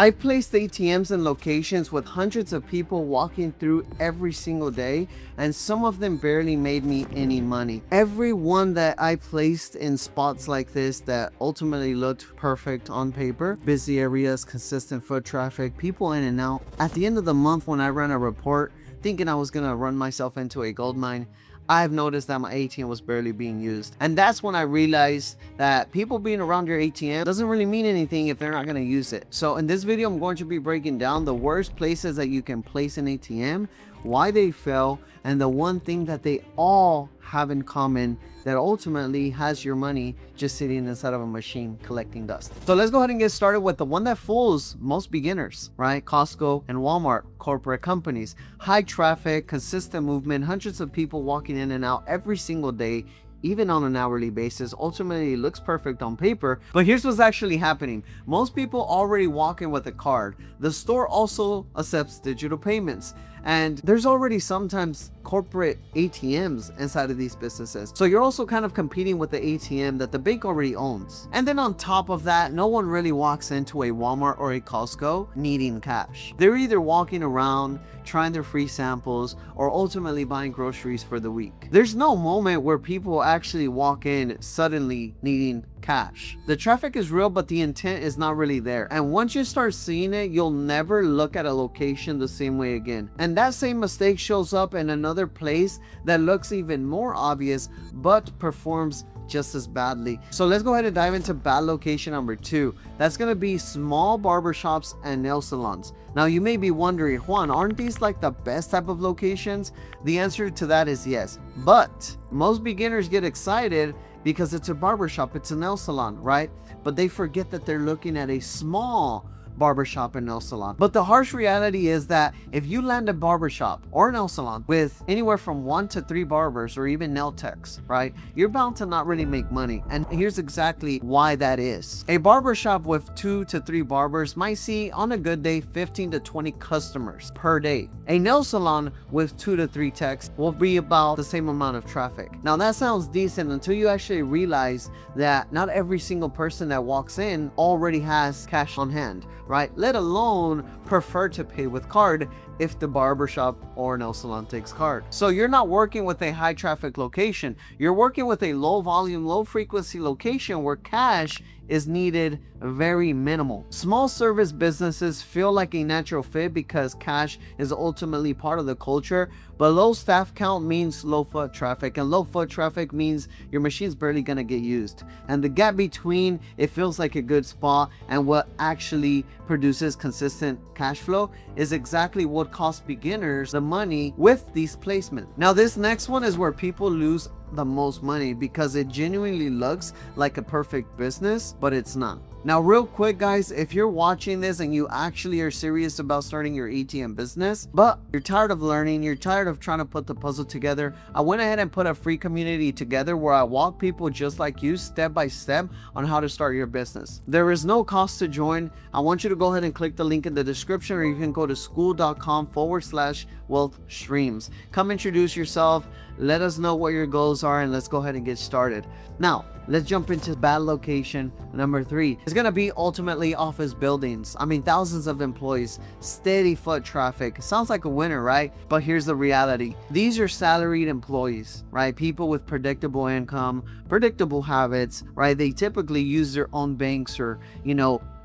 I've placed ATMs in locations with hundreds of people walking through every single day, and some of them barely made me any money. Every one that I placed in spots like this that ultimately looked perfect on paper, busy areas, consistent foot traffic, people in and out. At the end of the month, when I ran a report thinking I was gonna run myself into a gold mine, I've noticed that my ATM was barely being used. And that's when I realized that people being around your ATM doesn't really mean anything if they're not going to use it. So in this video, I'm going to be breaking down the worst places that you can place an ATM, why they fail, and the one thing that they all have in common that ultimately has your money just sitting inside of a machine collecting dust. So let's go ahead and get started with the one that fools most beginners, right? Costco and Walmart, corporate companies, high traffic, consistent movement, hundreds of people walking in and out every single day, even on an hourly basis. Ultimately, it looks perfect on paper, but here's what's actually happening. Most people already walk in with a card. The store also accepts digital payments, and there's already sometimes corporate ATMs inside of these businesses. So you're also kind of competing with the ATM that the bank already owns. And then on top of that, no one really walks into a Walmart or a Costco needing cash. They're either walking around, trying their free samples, or ultimately buying groceries for the week. There's no moment where people actually walk in suddenly needing cash. The traffic is real, but the intent is not really there. And once you start seeing it, you'll never look at a location the same way again. And that same mistake shows up in another place that looks even more obvious, but performs just as badly. So let's go ahead and dive into bad location number 2. That's going to be small barbershops and nail salons. Now you may be wondering, Juan, aren't these like the best type of locations? The answer to that is yes, but most beginners get excited because it's a barbershop, it's a nail salon, right? But they forget that they're looking at a small barbershop and nail salon. But the harsh reality is that if you land a barbershop or nail salon with anywhere from 1 to 3 barbers or even nail techs, right, you're bound to not really make money. And here's exactly why that is. A barbershop with 2 to 3 barbers might see on a good day 15 to 20 customers per day. A nail salon with 2 to 3 techs will be about the same amount of traffic. Now that sounds decent until you actually realize that not every single person that walks in already has cash on hand, right? Let alone prefer to pay with card if the barbershop or nail salon takes card. So you're not working with a high traffic location. You're working with a low volume, low frequency location where cash is needed very minimal. Small service businesses feel like a natural fit because cash is ultimately part of the culture, but low staff count means low foot traffic, and low foot traffic means your machine's barely gonna get used. And the gap between it feels like a good spot and what actually produces consistent cash flow is exactly what costs beginners the money with these placements. Now this next one is where people lose the most money because it genuinely looks like a perfect business, but it's not. Now real quick guys, if you're watching this and you actually are serious about starting your ATM business, but you're tired of learning, you're tired of trying to put the puzzle together, I went ahead and put a free community together where I walk people just like you step by step on how to start your business. There is no cost to join. I want you to go ahead and click the link in the description, or you can go to skool.com/wealth streams. Come introduce yourself, let us know what your goals are, and let's go ahead and get started. Now let's jump into bad location number 3. It's gonna be ultimately office buildings. I mean, thousands of employees, steady foot traffic. Sounds like a winner, right? But here's the reality. These are salaried employees, right? People with predictable income, predictable habits, right? They typically use their own banks or,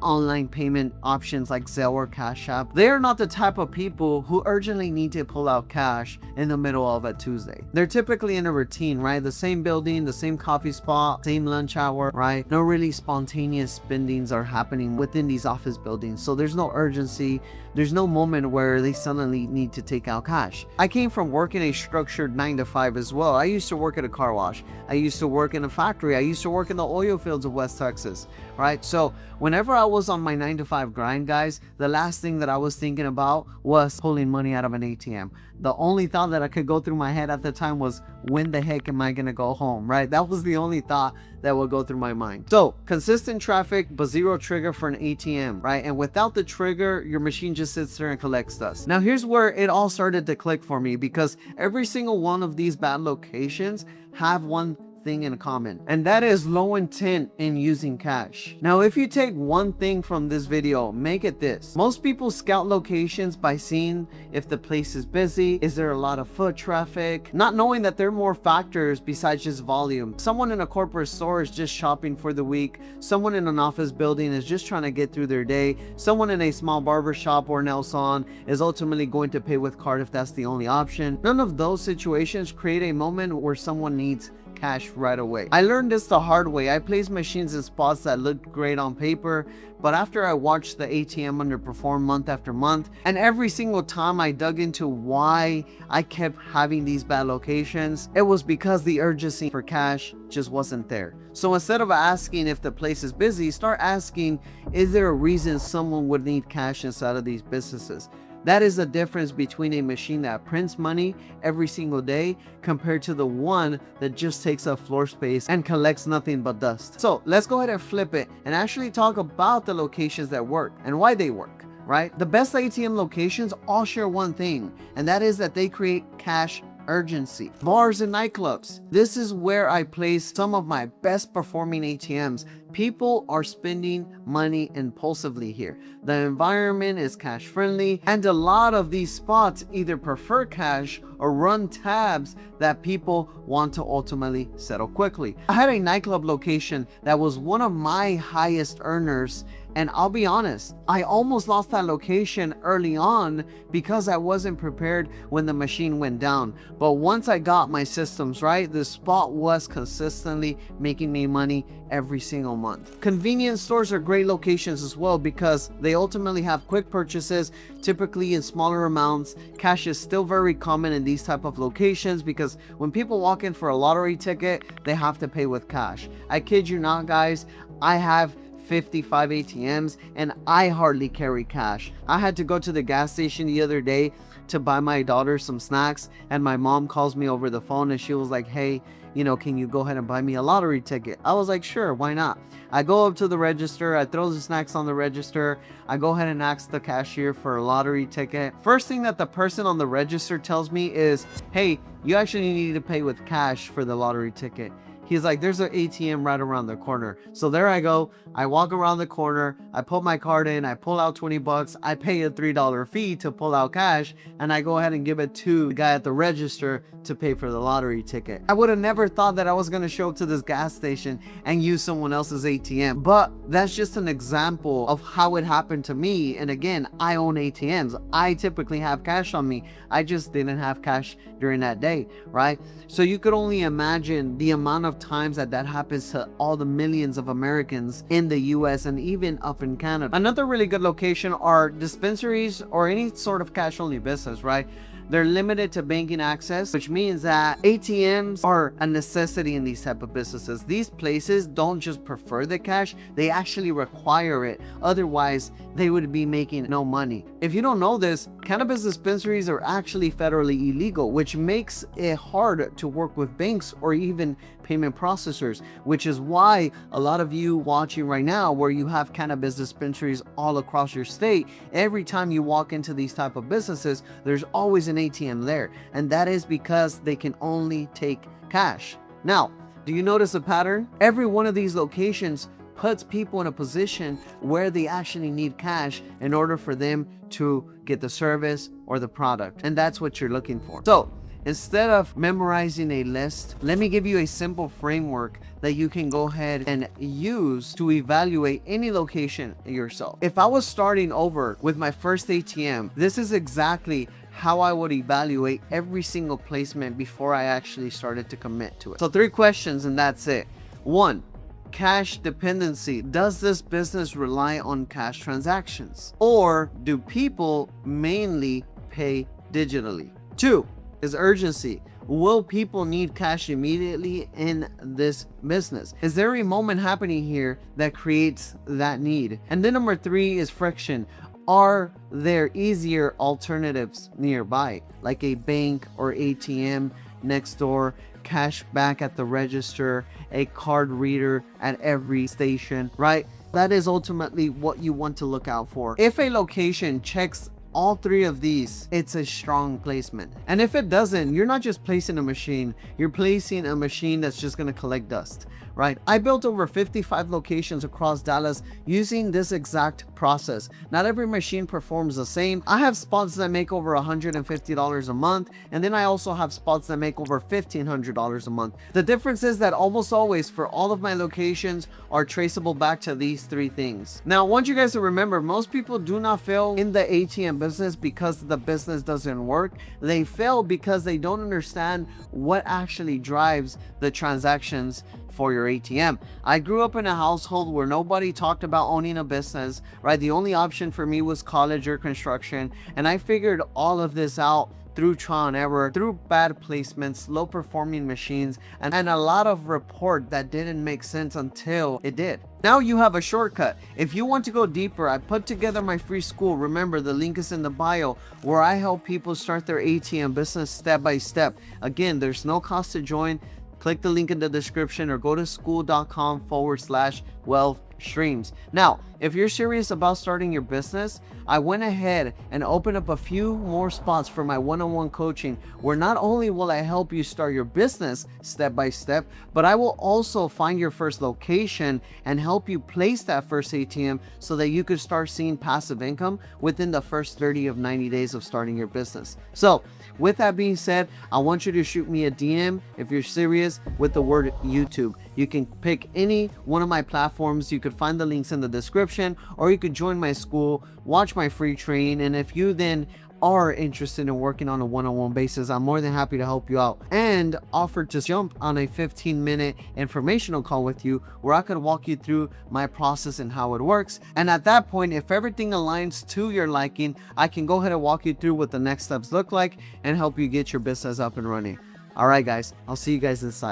online payment options like Zelle or Cash App. They are not the type of people who urgently need to pull out cash in the middle of a Tuesday. They're typically in a routine, right? The same building, the same coffee spot, same lunch hour, right? No really spontaneous spendings are happening within these office buildings. So there's no urgency. There's no moment where they suddenly need to take out cash. I came from working a structured 9 to 5 as well. I used to work at a car wash. I used to work in a factory. I used to work in the oil fields of West Texas, right? So whenever I was on my 9 to 5 grind, guys, the last thing that I was thinking about was pulling money out of an ATM. The only thought that I could go through my head at the time was, when the heck am I gonna go home, right? That was the only thought that would go through my mind. So consistent traffic, but zero trigger for an ATM, right? And without the trigger, your machine just sits there and collects dust. Now here's where it all started to click for me, because every single one of these bad locations have one thing in common, and that is low intent in using cash. Now, if you take one thing from this video, make it this. Most people scout locations by seeing if the place is busy, is there a lot of foot traffic, not knowing that there are more factors besides just volume. Someone in a corporate store is just shopping for the week. Someone in an office building is just trying to get through their day. Someone in a small barber shop or nail salon is ultimately going to pay with card if that's the only option. None of those situations create a moment where someone needs cash right away. I learned this the hard way. I placed machines in spots that looked great on paper, but after I watched the ATM underperform month after month, and every single time I dug into why I kept having these bad locations, it was because the urgency for cash just wasn't there. So instead of asking if the place is busy, start asking, is there a reason someone would need cash inside of these businesses? That is the difference between a machine that prints money every single day compared to the one that just takes up floor space and collects nothing but dust. So let's go ahead and flip it and actually talk about the locations that work and why they work, right? The best ATM locations all share one thing, and that is that they create cash urgency. Bars and nightclubs. This is where I place some of my best performing ATMs. People are spending money impulsively here. The environment is cash friendly, and a lot of these spots either prefer cash or run tabs that people want to ultimately settle quickly. I had a nightclub location that was one of my highest earners, and I'll be honest, I almost lost that location early on because I wasn't prepared when the machine went down. But once I got my systems right, the spot was consistently making me money every single month. Convenience stores are great locations as well because they ultimately have quick purchases, typically in smaller amounts. Cash is still very common in these type of locations because when people walk in for a lottery ticket, they have to pay with cash. I kid you not, guys, I have 55 ATMs and I hardly carry cash. I had to go to the gas station the other day to buy my daughter some snacks, and my mom calls me over the phone and she was like, hey, you know, can you go ahead and buy me a lottery ticket? I was like, sure, why not? I go up to the register, I throw the snacks on the register, I go ahead and ask the cashier for a lottery ticket. First thing that the person on the register tells me is, hey, you actually need to pay with cash for the lottery ticket. He's like, there's an ATM right around the corner. So there I go. I walk around the corner. I put my card in. I pull out 20 bucks. I pay a $3 fee to pull out cash. And I go ahead and give it to the guy at the register to pay for the lottery ticket. I would have never thought that I was going to show up to this gas station and use someone else's ATM. But that's just an example of how it happened to me. And again, I own ATMs. I typically have cash on me. I just didn't have cash during that day, right? So you could only imagine the amount of times that happens to all the millions of Americans in the US and even up in Canada. Another really good location are dispensaries or any sort of cash only business, right? They're limited to banking access, which means that ATMs are a necessity in these type of businesses. These places don't just prefer the cash, they actually require it. Otherwise, they would be making no money. If you don't know this, cannabis dispensaries are actually federally illegal, which makes it hard to work with banks or even payment processors, which is why a lot of you watching right now, where you have cannabis dispensaries all across your state, every time you walk into these type of businesses, there's always an ATM there, and that is because they can only take cash. Now, do you notice a pattern? Every one of these locations puts people in a position where they actually need cash in order for them to get the service or the product, and that's what you're looking for. So instead of memorizing a list, let me give you a simple framework that you can go ahead and use to evaluate any location yourself. If I was starting over with my first ATM, this is exactly how I would evaluate every single placement before I actually started to commit to it. So 3 questions and that's it. 1, cash dependency. Does this business rely on cash transactions? Or do people mainly pay digitally? 2, is urgency. Will people need cash immediately in this business? Is there a moment happening here that creates that need? And then number 3 is friction. Are there easier alternatives nearby, like a bank or ATM next door, cash back at the register, a card reader at every station, right? That is ultimately what you want to look out for. If a location checks all three of these, it's a strong placement. And if it doesn't, you're not just placing a machine, you're placing a machine that's just going to collect dust, right? I built over 55 locations across Dallas using this exact process. Not every machine performs the same. I have spots that make over $150 a month, and then I also have spots that make over $1,500 a month. The difference is that almost always for all of my locations are traceable back to these three things. Now, I want you guys to remember, most people do not fail in the ATM business because the business doesn't work. They fail because they don't understand what actually drives the transactions for your ATM. I grew up in a household where nobody talked about owning a business, right? The only option for me was college or construction, and I figured all of this out through trial and error, through bad placements, low performing machines, and a lot of report that didn't make sense until it did. Now you have a shortcut. If you want to go deeper, I put together my free school. Remember, the link is in the bio, where I help people start their ATM business step by step. Again, there's no cost to join. Click the link in the description or go to skool.com/wealth streams. Now, if you're serious about starting your business, I went ahead and opened up a few more spots for my one-on-one coaching, where not only will I help you start your business step by step, but I will also find your first location and help you place that first ATM so that you could start seeing passive income within the first 30 of 90 days of starting your business. So with that being said, I want you to shoot me a DM if you're serious with the word YouTube. You can pick any one of my platforms. You could find the links in the description, or you could join my school, watch my free training, and if you then are interested in working on a one-on-one basis, I'm more than happy to help you out and offer to jump on a 15-minute informational call with you where I could walk you through my process and how it works. And at that point, if everything aligns to your liking, I can go ahead and walk you through what the next steps look like and help you get your business up and running. All right, guys, I'll see you guys inside.